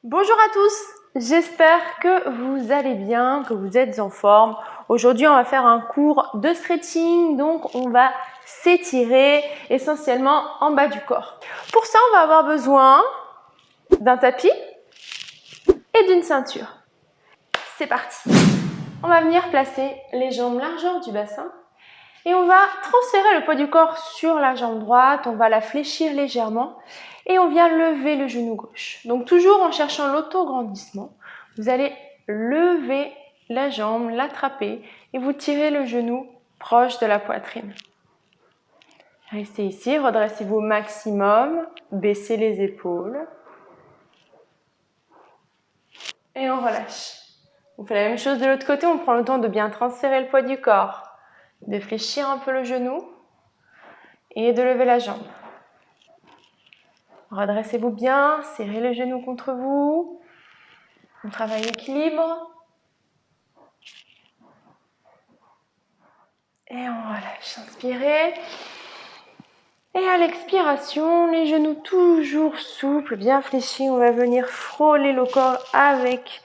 Bonjour à tous, j'espère que vous allez bien, que vous êtes en forme. Aujourd'hui, on va faire un cours de stretching, donc on va s'étirer essentiellement en bas du corps. Pour ça, on va avoir besoin d'un tapis et d'une ceinture. C'est parti. On va venir placer les jambes largeur du bassin et on va transférer le poids du corps sur la jambe droite, on va la fléchir légèrement et on vient lever le genou gauche. Donc toujours en cherchant l'auto-grandissement, vous allez lever la jambe, l'attraper et vous tirez le genou proche de la poitrine. Restez ici, redressez-vous au maximum, baissez les épaules et on relâche. On fait la même chose de l'autre côté, on prend le temps de bien transférer le poids du corps, de fléchir un peu le genou et de lever la jambe. Redressez-vous bien, serrez le genou contre vous. On travaille l'équilibre. Et on relâche. Inspirez. Et à l'expiration, les genoux toujours souples, bien fléchis. On va venir frôler le corps avec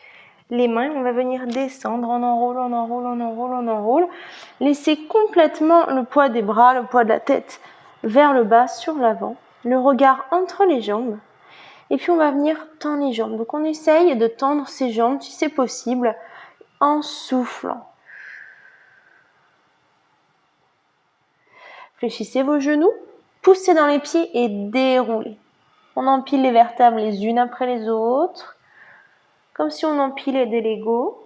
les mains. On va venir descendre. On enroule, on enroule, on enroule, on enroule. Laissez complètement le poids des bras, le poids de la tête vers le bas, sur l'avant. Le regard entre les jambes. Et puis on va venir tendre les jambes. Donc on essaye de tendre ses jambes si c'est possible en soufflant. Fléchissez vos genoux, poussez dans les pieds et déroulez. On empile les vertèbres les unes après les autres, comme si on empilait des Legos.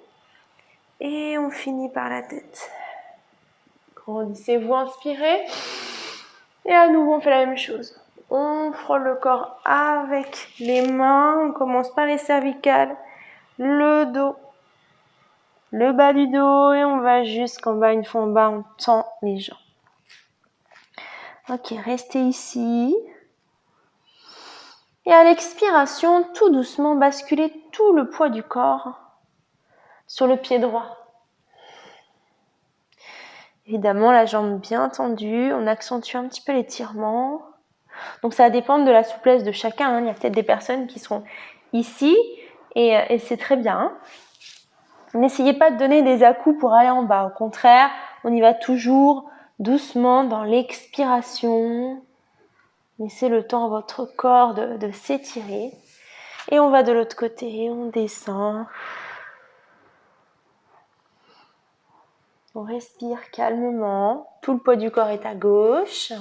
Et on finit par la tête. Grandissez-vous, inspirez. Et à nouveau on fait la même chose. On frôle le corps avec les mains. On commence par les cervicales, le dos, le bas du dos et on va jusqu'en bas. Une fois en bas, on tend les jambes. Ok, restez ici. Et à l'expiration, tout doucement, basculez tout le poids du corps sur le pied droit. Évidemment, la jambe bien tendue, on accentue un petit peu l'étirement. Donc ça va dépendre de la souplesse de chacun. Il y a peut-être des personnes qui seront ici et c'est très bien. N'essayez pas de donner des à-coups pour aller en bas. Au contraire, on y va toujours doucement dans l'expiration. Laissez le temps à votre corps de s'étirer. Et on va de l'autre côté, on descend. On respire calmement. Tout le poids du corps est à gauche.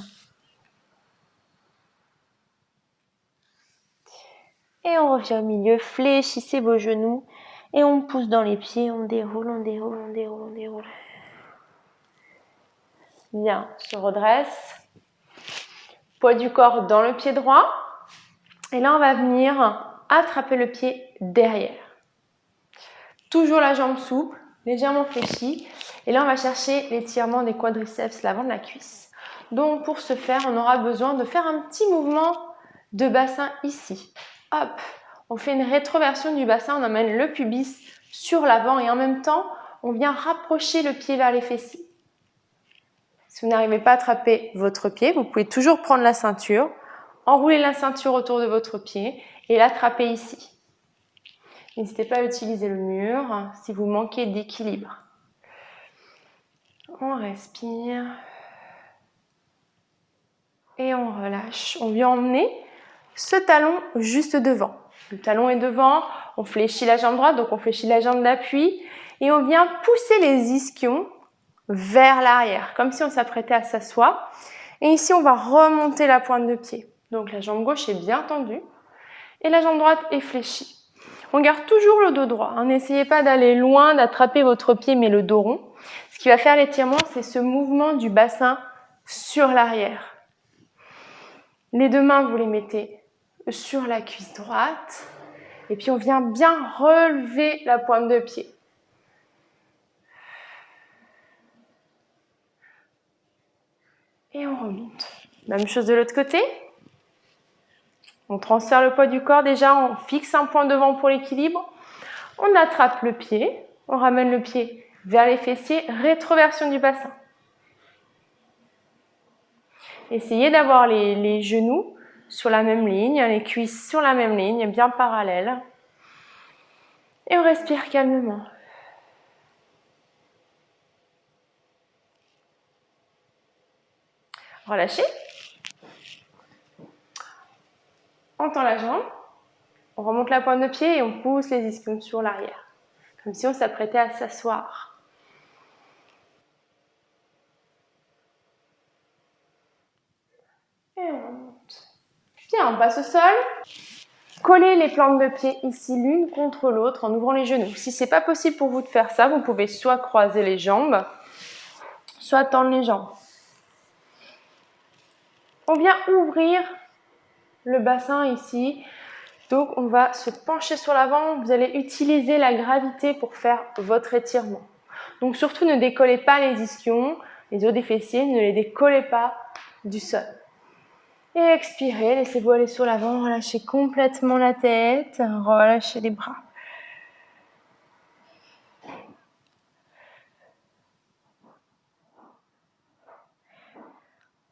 Et on revient au milieu. Fléchissez vos genoux. Et on pousse dans les pieds. On déroule, on déroule, on déroule, on déroule. Bien, on se redresse. Poids du corps dans le pied droit. Et là, on va venir attraper le pied derrière. Toujours la jambe souple, légèrement fléchie. Et là, on va chercher l'étirement des quadriceps, l'avant de la cuisse. Donc, pour ce faire, on aura besoin de faire un petit mouvement de bassin ici. Hop, on fait une rétroversion du bassin, on amène le pubis sur l'avant et en même temps, on vient rapprocher le pied vers les fessiers. Si vous n'arrivez pas à attraper votre pied, vous pouvez toujours prendre la ceinture, enrouler la ceinture autour de votre pied et l'attraper ici. N'hésitez pas à utiliser le mur si vous manquez d'équilibre. On respire et on relâche. On vient emmener ce talon juste devant. Le talon est devant, on fléchit la jambe droite, donc on fléchit la jambe d'appui et on vient pousser les ischions vers l'arrière, comme si on s'apprêtait à s'asseoir. Et ici, on va remonter la pointe de pied. Donc la jambe gauche est bien tendue et la jambe droite est fléchie. On garde toujours le dos droit. N'essayez pas d'aller loin, d'attraper votre pied, mais le dos rond. Ce qui va faire l'étirement, c'est ce mouvement du bassin sur l'arrière. Les deux mains, vous les mettez sur la cuisse droite. Et puis, on vient bien relever la pointe de pied. Et on remonte. Même chose de l'autre côté. On transfère le poids du corps. Déjà, on fixe un point devant pour l'équilibre. On attrape le pied. On ramène le pied vers les fessiers. Rétroversion du bassin. Essayez d'avoir les genoux sur la même ligne, les cuisses sur la même ligne, bien parallèles. Et on respire calmement. Relâchez. On tend la jambe. On remonte la pointe de pied et on pousse les ischions sur l'arrière. Comme si on s'apprêtait à s'asseoir. Et on remonte. Bien, on passe au sol. Collez les plantes de pied ici l'une contre l'autre en ouvrant les genoux. Si ce n'est pas possible pour vous de faire ça, vous pouvez soit croiser les jambes, soit tendre les jambes. On vient ouvrir le bassin ici. Donc, on va se pencher sur l'avant. Vous allez utiliser la gravité pour faire votre étirement. Donc, surtout, ne décollez pas les ischions, les os des fessiers, ne les décollez pas du sol. Et expirez, laissez-vous aller sur l'avant, relâchez complètement la tête, relâchez les bras.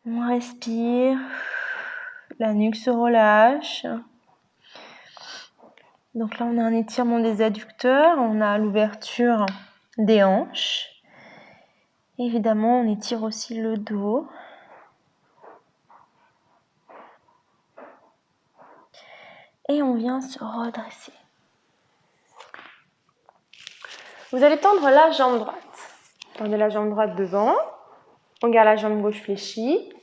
On respire, la nuque se relâche. Donc là, on a un étirement des adducteurs, on a l'ouverture des hanches. Évidemment, on étire aussi le dos. Et on vient se redresser. Vous allez tendre la jambe droite. Tendez la jambe droite devant. On garde la jambe gauche fléchie.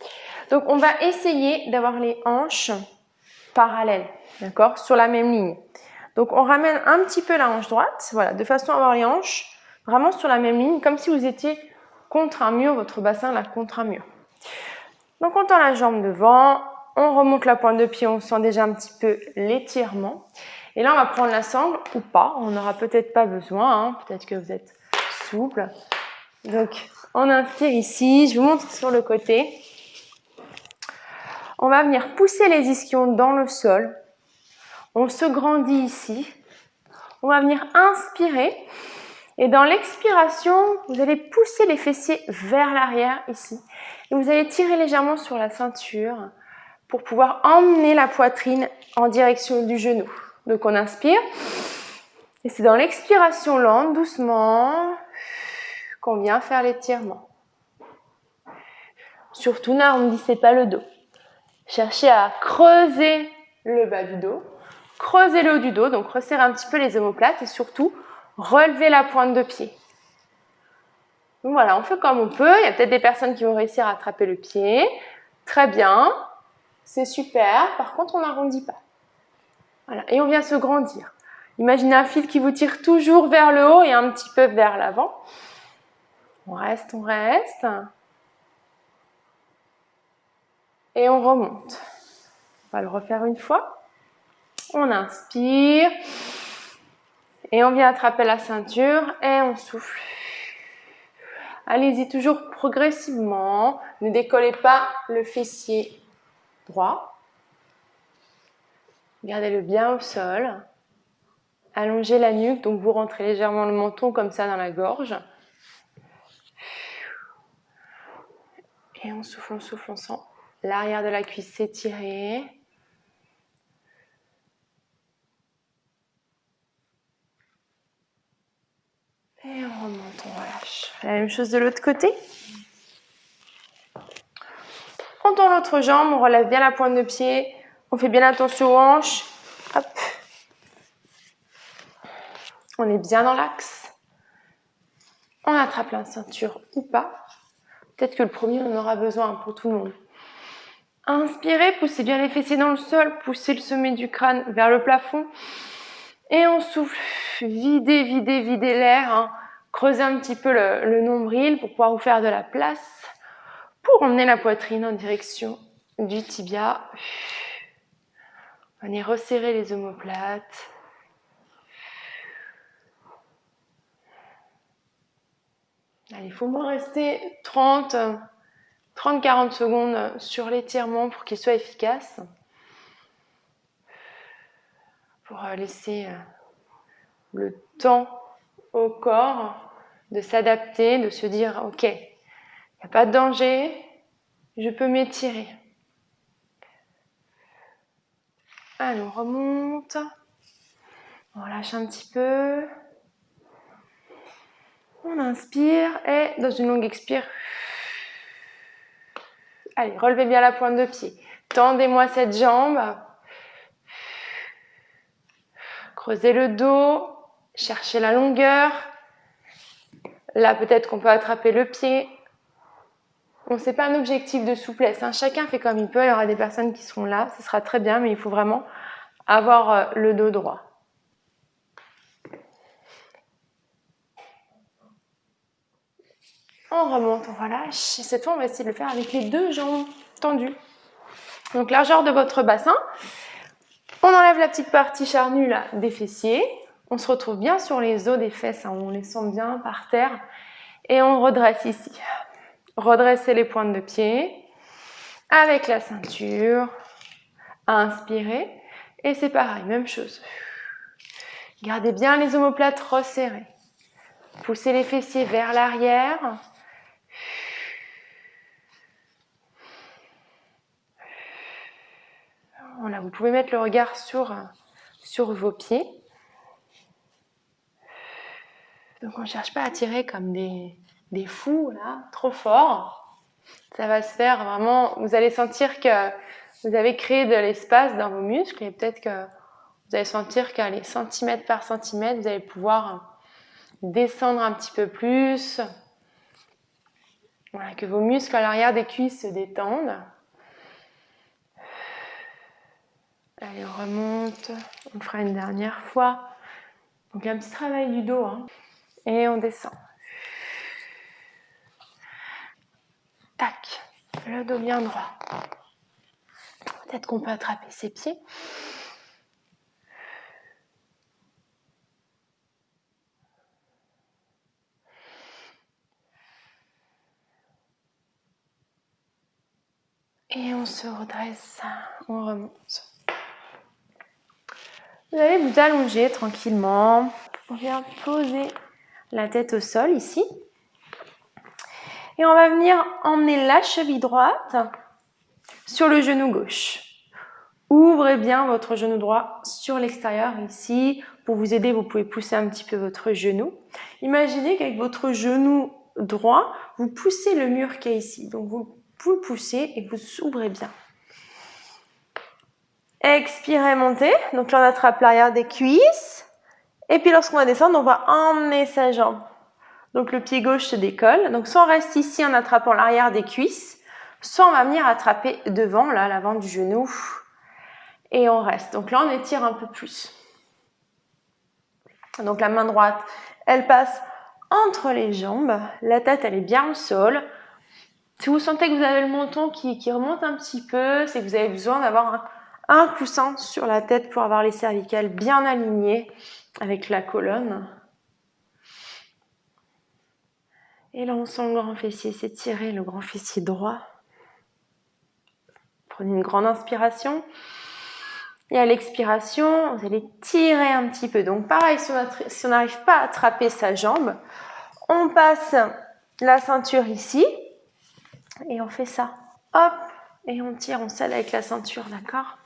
Donc, on va essayer d'avoir les hanches parallèles, d'accord, sur la même ligne. Donc, on ramène un petit peu la hanche droite, voilà, de façon à avoir les hanches vraiment sur la même ligne, comme si vous étiez contre un mur, votre bassin là contre un mur. Donc, on tend la jambe devant, on remonte la pointe de pied, on sent déjà un petit peu l'étirement. Et là, on va prendre la sangle ou pas, on n'aura peut-être pas besoin, hein, peut-être que vous êtes souple. Donc, on inspire ici, je vous montre sur le côté. On va venir pousser les ischions dans le sol. On se grandit ici. On va venir inspirer. Et dans l'expiration, vous allez pousser les fessiers vers l'arrière ici. Et vous allez tirer légèrement sur la ceinture pour pouvoir emmener la poitrine en direction du genou. Donc on inspire. Et c'est dans l'expiration lente, doucement, qu'on vient faire l'étirement. Surtout, n'arrondissez pas le dos. Cherchez à creuser le bas du dos, creuser le haut du dos, donc resserrez un petit peu les omoplates et surtout, relevez la pointe de pied. Donc voilà, on fait comme on peut. Il y a peut-être des personnes qui vont réussir à attraper le pied. Très bien, c'est super. Par contre, on n'arrondit pas. Voilà, et on vient se grandir. Imaginez un fil qui vous tire toujours vers le haut et un petit peu vers l'avant. On reste, on reste. Et on remonte. On va le refaire une fois. On inspire. Et on vient attraper la ceinture et on souffle. Allez-y toujours progressivement. Ne décollez pas le fessier droit. Gardez-le bien au sol. Allongez la nuque, donc vous rentrez légèrement le menton comme ça dans la gorge. Et on souffle, on sent l'arrière de la cuisse s'étirer. Et on remonte, on relâche. La même chose de l'autre côté. On tend l'autre jambe, on relève bien la pointe de pied. On fait bien attention aux hanches. Hop. On est bien dans l'axe. On attrape la ceinture ou pas. Peut-être que le premier, on en aura besoin pour tout le monde. Inspirez, poussez bien les fessiers dans le sol. Poussez le sommet du crâne vers le plafond. Et on souffle. Videz, videz, videz l'air. Hein. Creusez un petit peu le nombril pour pouvoir vous faire de la place. Pour emmener la poitrine en direction du tibia. Venez resserrer les omoplates. Allez, il faut moins rester 30-40 secondes sur l'étirement pour qu'il soit efficace. Pour laisser le temps au corps de s'adapter, de se dire « Ok, il n'y a pas de danger, je peux m'étirer. » Allez, on remonte. On relâche un petit peu. On inspire et dans une longue expire. Allez, relevez bien la pointe de pied. Tendez-moi cette jambe. Creusez le dos. Cherchez la longueur. Là, peut-être qu'on peut attraper le pied. Bon, c'est pas un objectif de souplesse, hein. Chacun fait comme il peut. Il y aura des personnes qui seront là. Ce sera très bien, mais il faut vraiment avoir le dos droit. On remonte, on relâche. Et cette fois, on va essayer de le faire avec les deux jambes tendues. Donc, largeur de votre bassin. On enlève la petite partie charnue là, des fessiers. On se retrouve bien sur les os des fesses, hein. On les sent bien par terre. Et on redresse ici. Redressez les pointes de pied avec la ceinture. Inspirez. Et c'est pareil, même chose. Gardez bien les omoplates resserrées. Poussez les fessiers vers l'arrière. Voilà, vous pouvez mettre le regard sur vos pieds. Donc on ne cherche pas à tirer comme des fous, là, trop fort. Ça va se faire vraiment, vous allez sentir que vous avez créé de l'espace dans vos muscles et peut-être que vous allez sentir qu'à centimètre par centimètre, vous allez pouvoir descendre un petit peu plus. Voilà, que vos muscles à l'arrière des cuisses se détendent. Allez, on remonte. On le fera une dernière fois. Donc, il y a un petit travail du dos. Hein. Et on descend. Tac. Le dos bien droit. Peut-être qu'on peut attraper ses pieds. Et on se redresse. On remonte. Vous allez vous allonger tranquillement. On vient poser la tête au sol ici. Et on va venir emmener la cheville droite sur le genou gauche. Ouvrez bien votre genou droit sur l'extérieur ici. Pour vous aider, vous pouvez pousser un petit peu votre genou. Imaginez qu'avec votre genou droit, vous poussez le mur qui est ici. Donc vous le poussez et vous ouvrez bien. Expirez, montez. Donc là, on attrape l'arrière des cuisses. Et puis lorsqu'on va descendre, on va emmener sa jambe. Donc le pied gauche se décolle. Donc soit on reste ici en attrapant l'arrière des cuisses, soit on va venir attraper devant, là, l'avant du genou. Et on reste. Donc là, on étire un peu plus. Donc la main droite, elle passe entre les jambes. La tête, elle est bien au sol. Si vous sentez que vous avez le menton qui remonte un petit peu, c'est que vous avez besoin d'avoir un coussin sur la tête pour avoir les cervicales bien alignées avec la colonne. Et là, on sent le grand fessier s'étirer, le grand fessier droit. Prenez une grande inspiration. Et à l'expiration, vous allez tirer un petit peu. Donc pareil, si on n'arrive pas à attraper sa jambe, on passe la ceinture ici. Et on fait ça. Hop. Et on tire, on scelle avec la ceinture, d'accord ?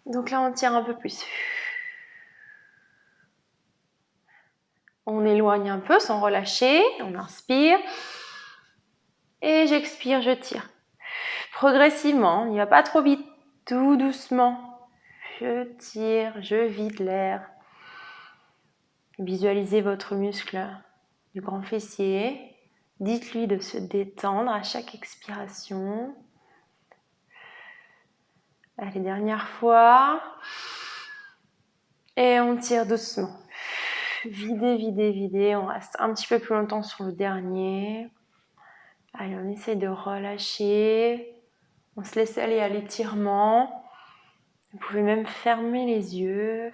Donc là, on tire un peu plus. On éloigne un peu sans relâcher. On inspire. Et j'expire, je tire. Progressivement, on n'y va pas trop vite. Tout doucement. Je tire, je vide l'air. Visualisez votre muscle du grand fessier. Dites-lui de se détendre à chaque expiration. Allez, dernière fois. Et on tire doucement. Videz, videz, videz. On reste un petit peu plus longtemps sur le dernier. Allez, on essaie de relâcher. On se laisse aller à l'étirement. Vous pouvez même fermer les yeux.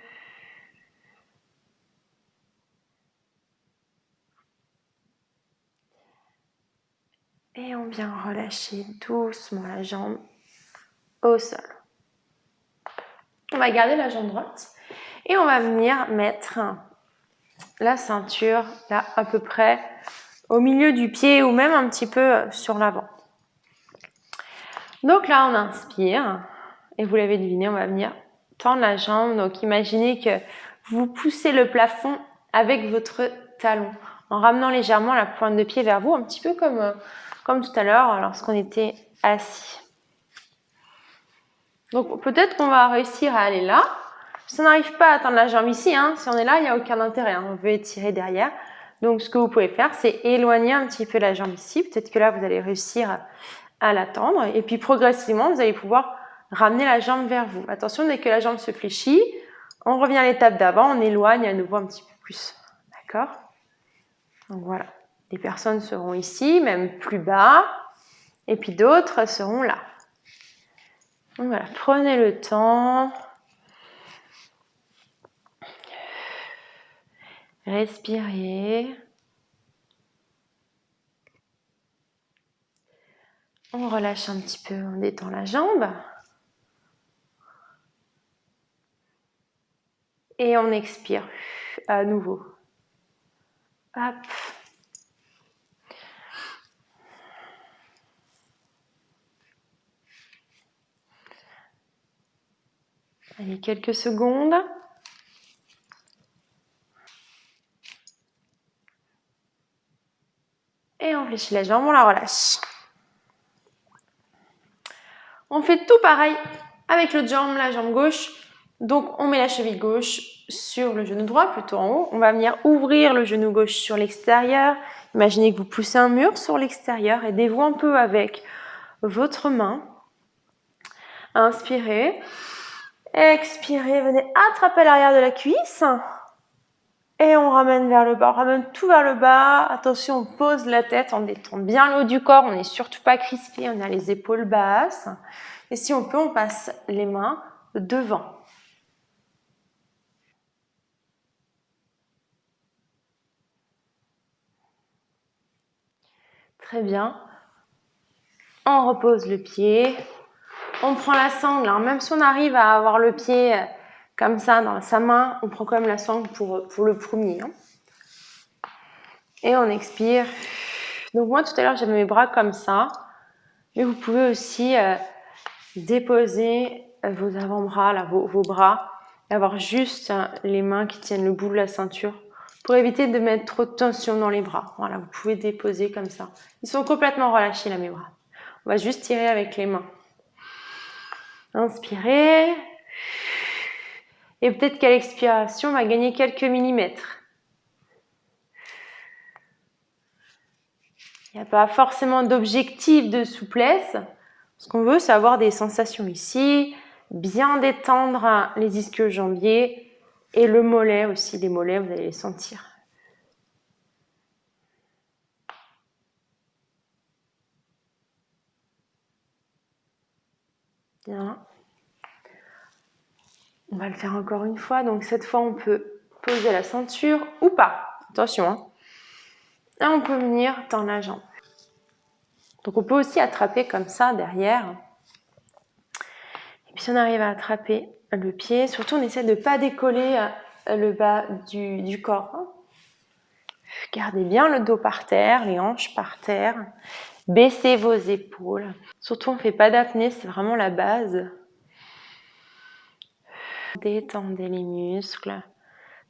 Et on vient relâcher doucement la jambe au sol. On va garder la jambe droite et on va venir mettre la ceinture là à peu près au milieu du pied ou même un petit peu sur l'avant. Donc là on inspire et vous l'avez deviné, on va venir tendre la jambe. Donc imaginez que vous poussez le plafond avec votre talon en ramenant légèrement la pointe de pied vers vous, un petit peu comme tout à l'heure lorsqu'on était assis. Donc peut-être qu'on va réussir à aller là. Si on n'arrive pas à atteindre la jambe ici, si on est là, il n'y a aucun intérêt. On peut étirer derrière. Donc ce que vous pouvez faire, c'est éloigner un petit peu la jambe ici. Peut-être que là, vous allez réussir à l'attendre. Et puis progressivement, vous allez pouvoir ramener la jambe vers vous. Attention, dès que la jambe se fléchit, on revient à l'étape d'avant, on éloigne à nouveau un petit peu plus. D'accord? Donc voilà. Des personnes seront ici, même plus bas. Et puis d'autres seront là. Donc voilà, prenez le temps. Respirez. On relâche un petit peu, on détend la jambe. Et on expire à nouveau. Hop. Allez, quelques secondes. Et on fléchit la jambe, on la relâche. On fait tout pareil avec l'autre jambe, la jambe gauche. Donc, on met la cheville gauche sur le genou droit, plutôt en haut. On va venir ouvrir le genou gauche sur l'extérieur. Imaginez que vous poussez un mur sur l'extérieur. Aidez-vous un peu avec votre main. Inspirez. Expirez. Venez attraper l'arrière de la cuisse. Et on ramène vers le bas. On ramène tout vers le bas. Attention, on pose la tête. On détend bien le haut du corps. On n'est surtout pas crispé. On a les épaules basses. Et si on peut, on passe les mains devant. Très bien. On repose le pied. On prend la sangle. Alors même si on arrive à avoir le pied comme ça dans sa main, on prend quand même la sangle pour le premier. Et on expire. Donc moi, tout à l'heure, j'avais mes bras comme ça. Mais vous pouvez aussi déposer vos avant-bras, là, vos bras, et avoir juste les mains qui tiennent le bout de la ceinture pour éviter de mettre trop de tension dans les bras. Voilà, vous pouvez déposer comme ça. Ils sont complètement relâchés là, mes bras. On va juste tirer avec les mains. Inspirez. Et peut-être qu'à l'expiration, on va gagner quelques millimètres. Il n'y a pas forcément d'objectif de souplesse. Ce qu'on veut, c'est avoir des sensations ici, bien détendre les ischio-jambiers et le mollet aussi. Les mollets, vous allez les sentir. Bien. On va le faire encore une fois. Donc cette fois, on peut poser la ceinture ou pas. Attention. Et on peut venir tendre la jambe. Donc on peut aussi attraper comme ça derrière. Et puis si on arrive à attraper le pied, surtout on essaie de ne pas décoller le bas du corps. Gardez bien le dos par terre, les hanches par terre. Baissez vos épaules. Surtout on ne fait pas d'apnée, c'est vraiment la base. Détendez les muscles.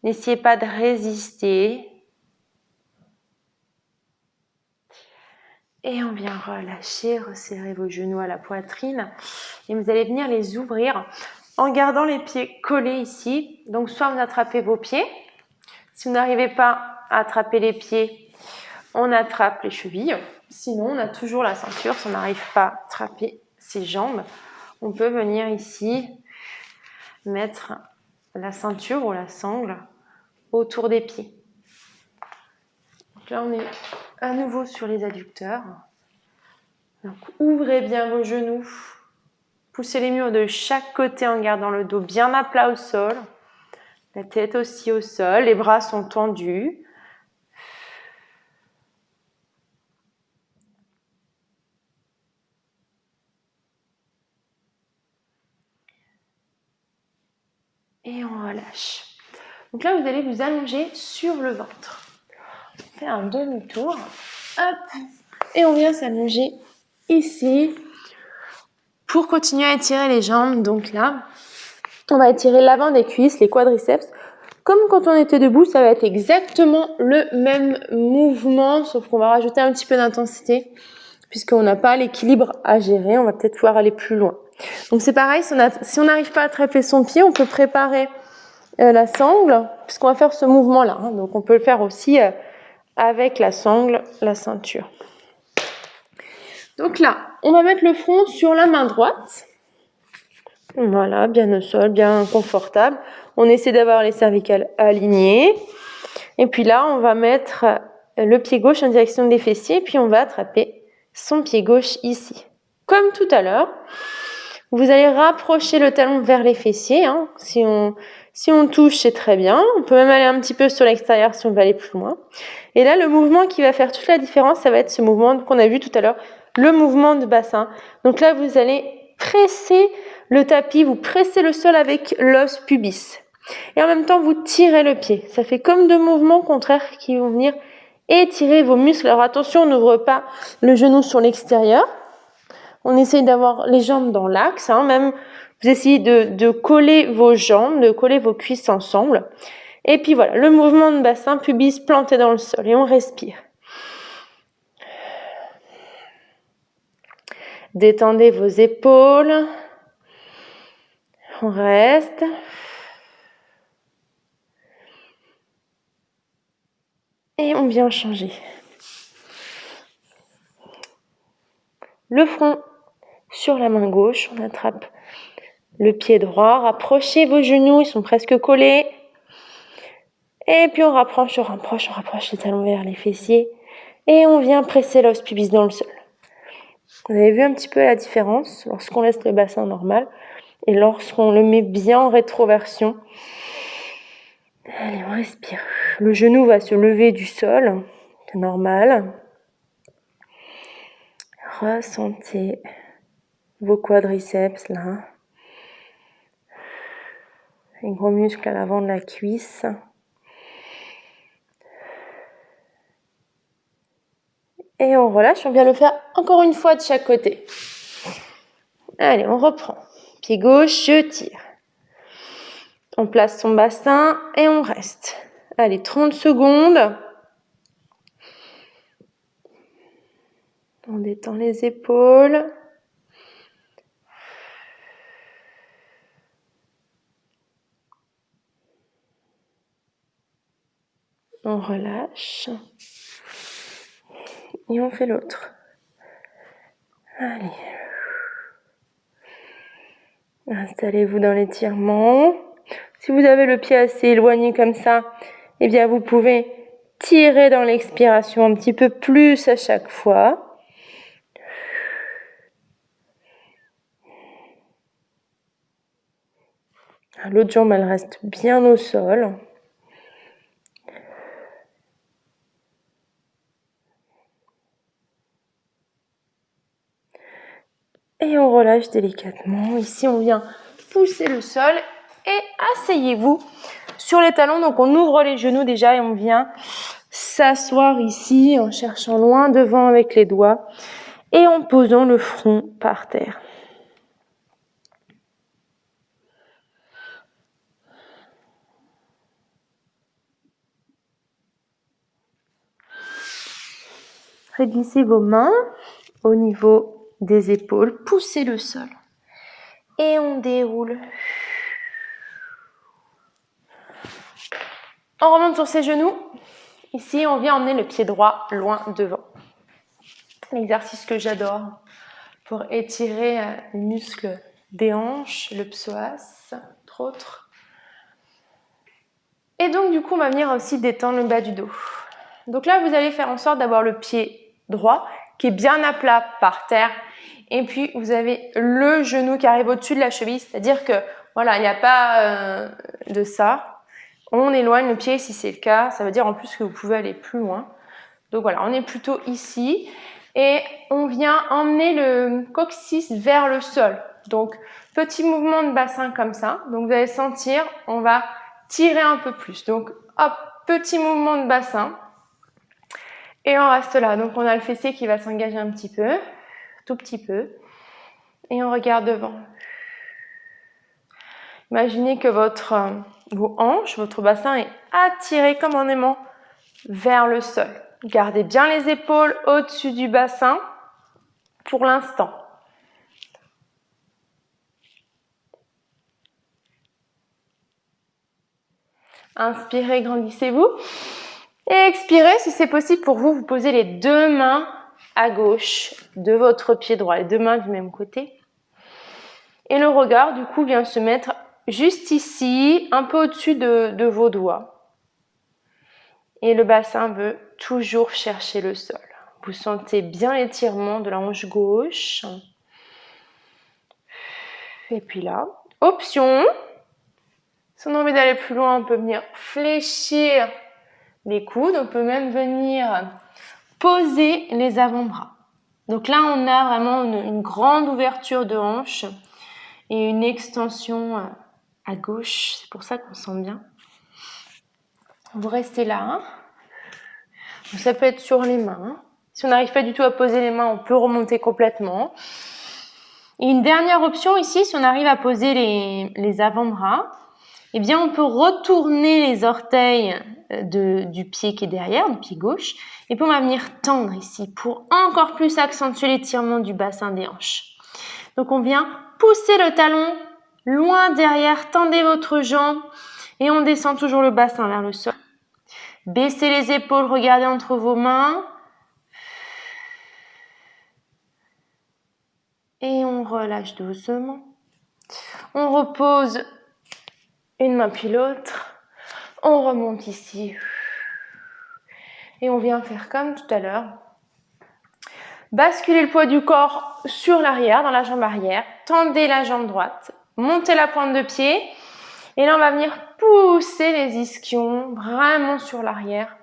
N'essayez pas de résister. Et on vient relâcher, resserrer vos genoux à la poitrine. Et vous allez venir les ouvrir en gardant les pieds collés ici. Donc soit vous attrapez vos pieds. Si vous n'arrivez pas à attraper les pieds, on attrape les chevilles. Sinon, on a toujours la ceinture. Si on n'arrive pas à attraper ses jambes, on peut venir ici mettre la ceinture ou la sangle autour des pieds. Donc là, on est à nouveau sur les adducteurs. Donc, ouvrez bien vos genoux. Poussez les murs de chaque côté en gardant le dos bien à plat au sol. La tête aussi au sol. Les bras sont tendus. Et on relâche. Donc là, vous allez vous allonger sur le ventre. On fait un demi-tour. Hop. Et on vient s'allonger ici pour continuer à étirer les jambes. Donc là, on va étirer l'avant des cuisses, les quadriceps, comme quand on était debout, ça va être exactement le même mouvement, sauf qu'on va rajouter un petit peu d'intensité, puisqu'on n'a pas l'équilibre à gérer, on va peut-être pouvoir aller plus loin. Donc c'est pareil, si on n'arrive pas à attraper son pied, on peut préparer la sangle, puisqu'on va faire ce mouvement-là. Hein. Donc on peut le faire aussi avec la sangle, la ceinture. Donc là, on va mettre le front sur la main droite. Voilà, bien au sol, bien confortable. On essaie d'avoir les cervicales alignées. Et puis là, on va mettre le pied gauche en direction des fessiers, puis on va attraper son pied gauche ici. Comme tout à l'heure, vous allez rapprocher le talon vers les fessiers. Hein. Si on touche, c'est très bien. On peut même aller un petit peu sur l'extérieur si on veut aller plus loin. Et là, le mouvement qui va faire toute la différence, ça va être ce mouvement qu'on a vu tout à l'heure, le mouvement de bassin. Donc là, vous allez presser le tapis, vous pressez le sol avec l'os pubis. Et en même temps, vous tirez le pied. Ça fait comme deux mouvements contraires qui vont venir étirer vos muscles. Alors attention, on n'ouvre pas le genou sur l'extérieur. On essaye d'avoir les jambes dans l'axe. Hein. Même, vous essayez de coller vos jambes, de coller vos cuisses ensemble. Et puis voilà, le mouvement de bassin, pubis planté dans le sol. Et on respire. Détendez vos épaules. On reste. Et on vient changer. Le front sur la main gauche, on attrape le pied droit. Rapprochez vos genoux, ils sont presque collés. Et puis on rapproche les talons vers les fessiers. Et on vient presser l'os pubis dans le sol. Vous avez vu un petit peu la différence lorsqu'on laisse le bassin normal et lorsqu'on le met bien en rétroversion. Allez, on respire. Le genou va se lever du sol, c'est normal. Ressentez vos quadriceps là. Les gros muscles à l'avant de la cuisse. Et on relâche, on vient le faire encore une fois de chaque côté. Allez, on reprend. Pied gauche, je tire. On place son bassin et on reste. Allez, 30 secondes. On détend les épaules. On relâche. Et on fait l'autre. Allez. Installez-vous dans l'étirement. Si vous avez le pied assez éloigné comme ça, eh bien vous pouvez tirer dans l'expiration un petit peu plus à chaque fois. L'autre jambe, elle reste bien au sol. Et on relâche délicatement. Ici, on vient pousser le sol et asseyez-vous sur les talons. Donc, on ouvre les genoux déjà et on vient s'asseoir ici en cherchant loin devant avec les doigts et en posant le front par terre. Réglissez vos mains au niveau des épaules, poussez le sol et on déroule. On remonte sur ses genoux. Ici, on vient emmener le pied droit loin devant. L'exercice que j'adore pour étirer les muscles des hanches, le psoas, entre autres. Et donc, du coup, on va venir aussi détendre le bas du dos. Donc là, vous allez faire en sorte d'avoir le pied droit qui est bien à plat par terre. Et puis, vous avez le genou qui arrive au-dessus de la cheville. C'est-à-dire que, voilà, il n'y a pas de ça. On éloigne le pied si c'est le cas. Ça veut dire en plus que vous pouvez aller plus loin. Donc voilà, on est plutôt ici. Et on vient emmener le coccyx vers le sol. Donc, petit mouvement de bassin comme ça. Donc, vous allez sentir, on va tirer un peu plus. Donc, hop, petit mouvement de bassin. Et on reste là. Donc, on a le fessier qui va s'engager un petit peu, tout petit peu. Et on regarde devant. Imaginez que vos hanches, votre bassin est attiré comme un aimant vers le sol. Gardez bien les épaules au-dessus du bassin pour l'instant. Inspirez, grandissez-vous. Et expirez, si c'est possible pour vous, vous posez les deux mains à gauche de votre pied droit, les deux mains du même côté. Et le regard, du coup, vient se mettre juste ici, un peu au-dessus de vos doigts. Et le bassin veut toujours chercher le sol. Vous sentez bien l'étirement de la hanche gauche. Et puis là, option. Si on a envie d'aller plus loin, on peut venir fléchir les coudes. On peut même venir poser les avant-bras. Donc là, on a vraiment une grande ouverture de hanche et une extension à gauche. C'est pour ça qu'on sent bien. Vous restez là. Ça peut être sur les mains. Si on n'arrive pas du tout à poser les mains, on peut remonter complètement. Et une dernière option ici, si on arrive à poser les avant-bras, eh bien on peut retourner les orteils du pied qui est derrière, du pied gauche, et puis on va venir tendre ici pour encore plus accentuer l'étirement du bassin des hanches. Donc on vient pousser le talon loin derrière, tendez votre jambe et on descend toujours le bassin vers le sol. Baissez les épaules, regardez entre vos mains. Et on relâche doucement. On repose une main puis l'autre. On remonte ici. Et on vient faire comme tout à l'heure. Basculez le poids du corps sur l'arrière, dans la jambe arrière. Tendez la jambe droite. Montez la pointe de pied. Et là, on va venir pousser les ischions vraiment sur l'arrière.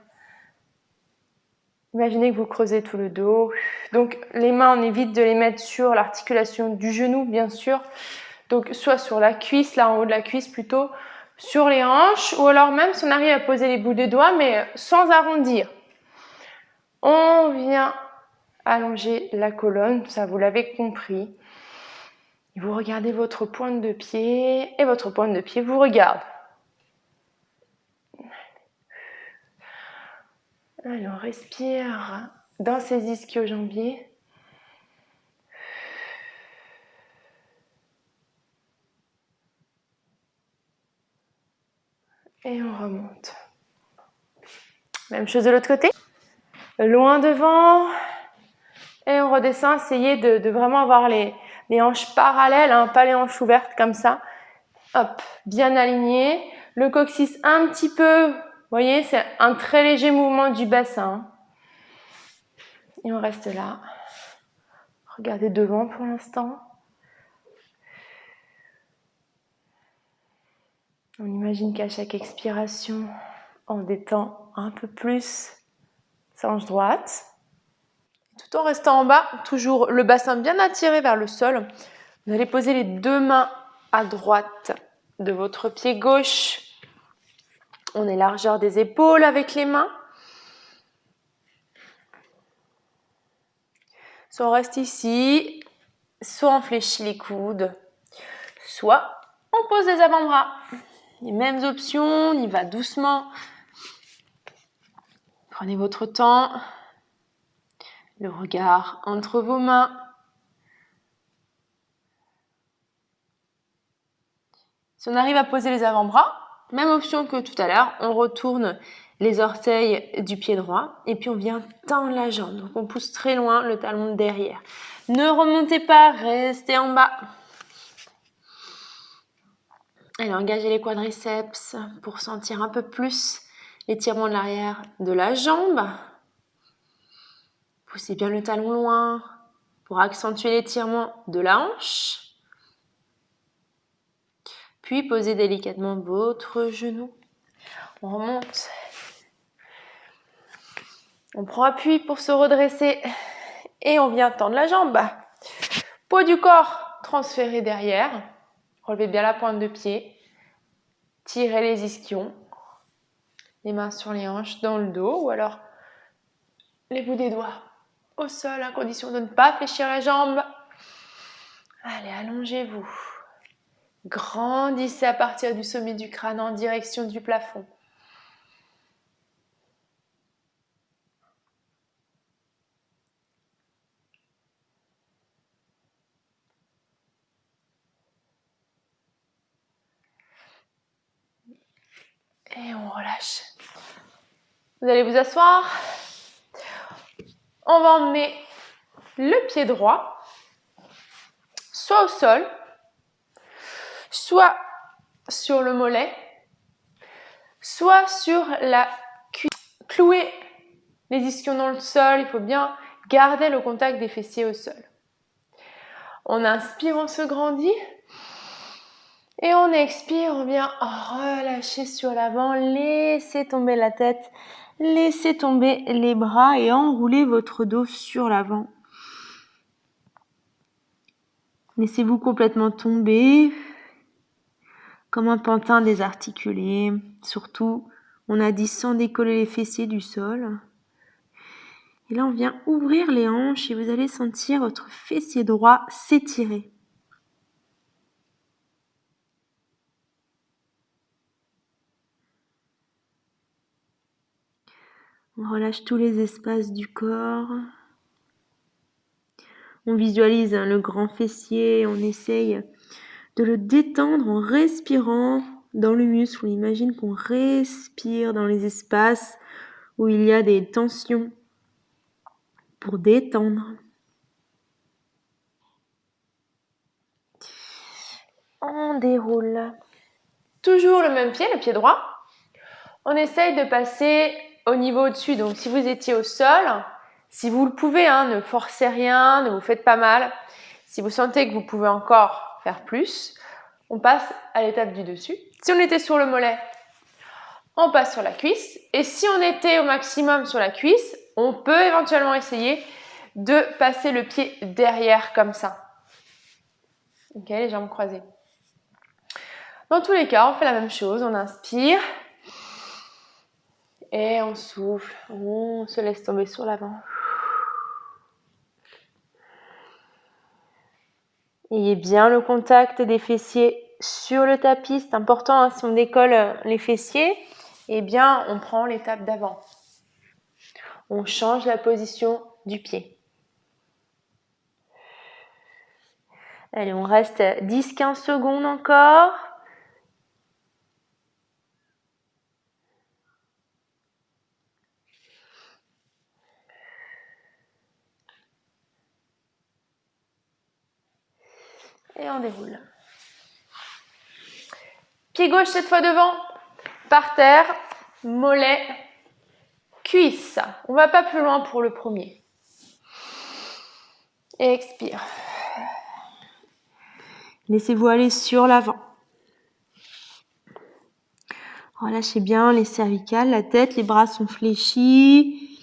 Imaginez que vous creusez tout le dos. Donc, les mains, on évite de les mettre sur l'articulation du genou, bien sûr. Donc, soit sur la cuisse, là en haut de la cuisse plutôt, sur les hanches, ou alors même si on arrive à poser les bouts des doigts, mais sans arrondir. On vient allonger la colonne, ça vous l'avez compris. Et vous regardez votre pointe de pied, et votre pointe de pied vous regarde. Allez, on respire dans ces ischio-jambiers. Et on remonte. Même chose de l'autre côté. Loin devant. Et on redescend. Essayez de vraiment avoir les hanches parallèles, hein, pas les hanches ouvertes comme ça. Hop, bien aligné. Le coccyx un petit peu, vous voyez, c'est un très léger mouvement du bassin. Et on reste là. Regardez devant pour l'instant. On imagine qu'à chaque expiration, on détend un peu plus sa hanche droite. Tout en restant en bas, toujours le bassin bien attiré vers le sol. Vous allez poser les deux mains à droite de votre pied gauche. On est largeur des épaules avec les mains. Soit on reste ici, soit on fléchit les coudes, soit on pose les avant-bras. Les mêmes options, on y va doucement. Prenez votre temps. Le regard entre vos mains. Si on arrive à poser les avant-bras, même option que tout à l'heure, on retourne les orteils du pied droit et puis on vient tendre la jambe. Donc on pousse très loin le talon derrière. Ne remontez pas, restez en bas. Allez, engagez les quadriceps pour sentir un peu plus l'étirement de l'arrière de la jambe. Poussez bien le talon loin pour accentuer l'étirement de la hanche. Puis posez délicatement votre genou. On remonte. On prend appui pour se redresser et on vient tendre la jambe. Poids du corps transféré derrière. Relevez bien la pointe de pied. Tirez les ischions. Les mains sur les hanches dans le dos ou alors les bouts des doigts au sol à condition de ne pas fléchir la jambe. Allez, allongez-vous. Grandissez à partir du sommet du crâne en direction du plafond. Et on relâche. Vous allez vous asseoir. On va emmener le pied droit, soit au sol, soit sur le mollet, soit sur la cuisse. Clouer les ischions dans le sol, il faut bien garder le contact des fessiers au sol. On inspire, on se grandit. Et on expire, on vient relâcher sur l'avant, laissez tomber la tête, laissez tomber les bras et enroulez votre dos sur l'avant. Laissez-vous complètement tomber, comme un pantin désarticulé. Surtout, on a dit sans décoller les fessiers du sol. Et là, on vient ouvrir les hanches et vous allez sentir votre fessier droit s'étirer. On relâche tous les espaces du corps. On visualise le grand fessier, on essaye de le détendre en respirant dans le muscle. On imagine qu'on respire dans les espaces où il y a des tensions pour détendre. On déroule. Toujours le même pied, le pied droit. On essaye de passer au niveau au-dessus. Donc si vous étiez au sol, si vous le pouvez, ne forcez rien, ne vous faites pas mal. Si vous sentez que vous pouvez encore faire plus, on passe à l'étape du dessus. Si on était sur le mollet, on passe sur la cuisse. Et si on était au maximum sur la cuisse, on peut éventuellement essayer de passer le pied derrière comme ça. Ok, les jambes croisées. Dans tous les cas, on fait la même chose. On inspire. Et on souffle. On se laisse tomber sur l'avant. Ayez bien le contact des fessiers sur le tapis. C'est important, si on décolle les fessiers, eh bien, on prend l'étape d'avant. On change la position du pied. Allez, on reste 10-15 secondes encore. Et on déroule. Pied gauche cette fois devant, par terre, mollet, cuisse. On ne va pas plus loin pour le premier. Et expire. Laissez-vous aller sur l'avant. Relâchez bien les cervicales, la tête, les bras sont fléchis.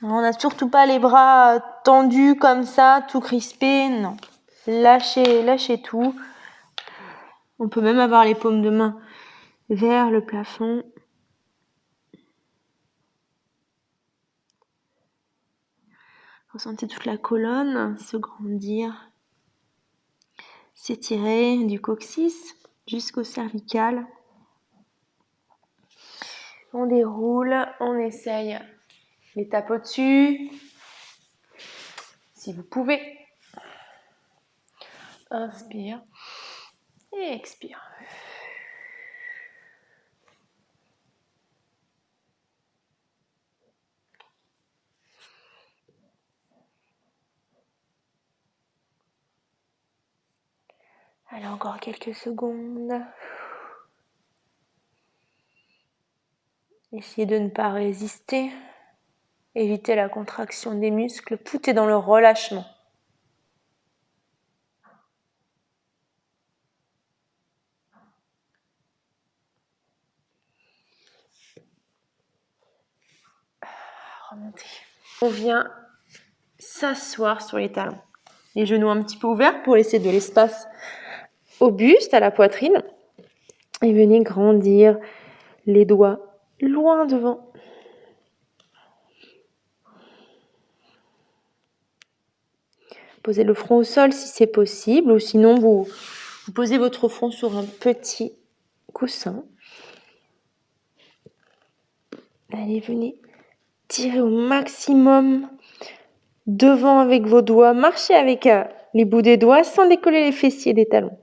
On n'a surtout pas les bras tendus comme ça, tout crispés, non. Lâchez tout. On peut même avoir les paumes de main vers le plafond. Ressentez toute la colonne se grandir, s'étirer du coccyx jusqu'au cervical. On déroule, on essaye l'étape au-dessus, si vous pouvez. Inspire et expire. Allez, encore quelques secondes. Essayez de ne pas résister. Évitez la contraction des muscles. Tout est dans le relâchement. Remontez. On vient s'asseoir sur les talons. Les genoux un petit peu ouverts pour laisser de l'espace au buste, à la poitrine. Et venez grandir les doigts loin devant. Posez le front au sol si c'est possible, ou sinon vous Vous posez votre front sur un petit coussin. Allez, venez tirer au maximum devant avec vos doigts. Marchez avec les bouts des doigts sans décoller les fessiers des talons.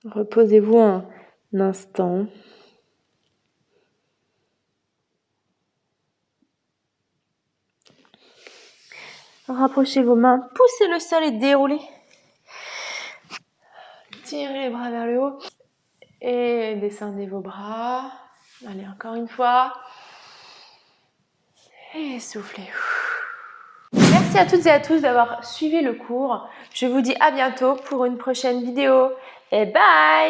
Reposez-vous un instant. Rapprochez vos mains, poussez le sol et déroulez. Tirez les bras vers le haut et descendez vos bras. Allez, encore une fois. Et soufflez. Merci à toutes et à tous d'avoir suivi le cours. Je vous dis à bientôt pour une prochaine vidéo. Et bye!